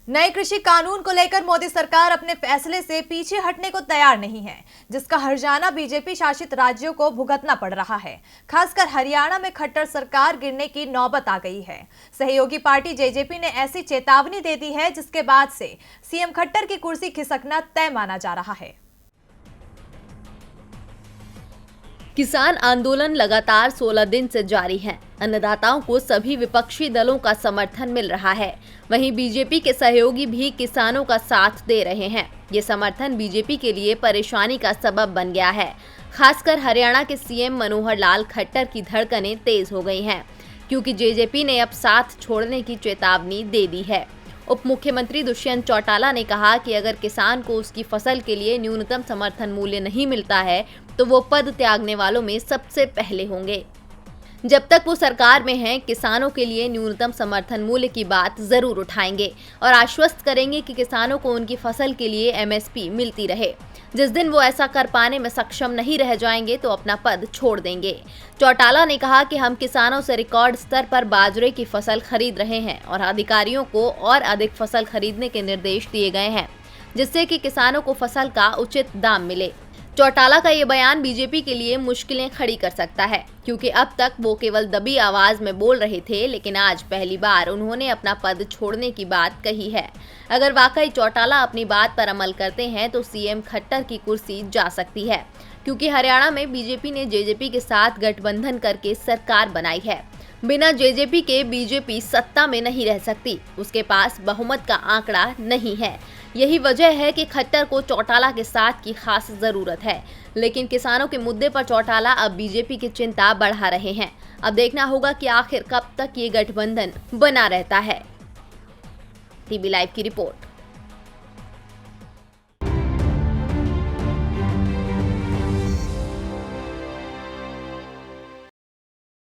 नए कृषि कानून को लेकर मोदी सरकार अपने फैसले से पीछे हटने को तैयार नहीं है, जिसका हर्जाना बीजेपी शासित राज्यों को भुगतना पड़ रहा है। खासकर हरियाणा में खट्टर सरकार गिरने की नौबत आ गई है। सहयोगी पार्टी जेजेपी ने ऐसी चेतावनी दे दी है, जिसके बाद से सीएम खट्टर की कुर्सी खिसकना तय माना जा रहा है। किसान आंदोलन लगातार 16 दिन से जारी है। अन्नदाताओं को सभी विपक्षी दलों का समर्थन मिल रहा है। वहीं बीजेपी के सहयोगी भी किसानों का साथ दे रहे हैं। ये समर्थन बीजेपी के लिए परेशानी का सबब बन गया है। खासकर हरियाणा के सीएम मनोहर लाल खट्टर की धड़कनें तेज हो गई हैं, क्योंकि जेजेपी ने अब साथ छोड़ने की चेतावनी दे दी है। उप मुख्यमंत्री दुष्यंत चौटाला ने कहा कि अगर किसान को उसकी फसल के लिए न्यूनतम समर्थन मूल्य नहीं मिलता है तो वो पद त्यागने वालों में सबसे पहले होंगे। जब तक वो सरकार में हैं, किसानों के लिए न्यूनतम समर्थन मूल्य की बात जरूर उठाएंगे और आश्वस्त करेंगे कि किसानों को उनकी फसल के लिए एमएसपी मिलती रहे। जिस दिन वो ऐसा कर पाने में सक्षम नहीं रह जाएंगे तो अपना पद छोड़ देंगे। चौटाला ने कहा कि हम किसानों से रिकॉर्ड स्तर पर बाजरे की फसल खरीद रहे हैं और अधिकारियों को और अधिक फसल खरीदने के निर्देश दिए गए हैं, जिससे कि किसानों को फसल का उचित दाम मिले। चौटाला का ये बयान बीजेपी के लिए मुश्किलें खड़ी कर सकता है, क्योंकि अब तक वो केवल दबी आवाज में बोल रहे थे, लेकिन आज पहली बार उन्होंने अपना पद छोड़ने की बात कही है। अगर वाकई चौटाला अपनी बात पर अमल करते हैं तो सीएम खट्टर की कुर्सी जा सकती है, क्योंकि हरियाणा में बीजेपी ने जेजेपी के साथ गठबंधन करके सरकार बनाई है। बिना जेजेपी के बीजेपी सत्ता में नहीं रह सकती। उसके पास बहुमत का आंकड़ा नहीं है। यही वजह है कि खट्टर को चौटाला के साथ की खास जरूरत है। लेकिन किसानों के मुद्दे पर चौटाला अब बीजेपी की चिंता बढ़ा रहे हैं। अब देखना होगा कि आखिर कब तक ये गठबंधन बना रहता है। टीवी लाइव की रिपोर्ट।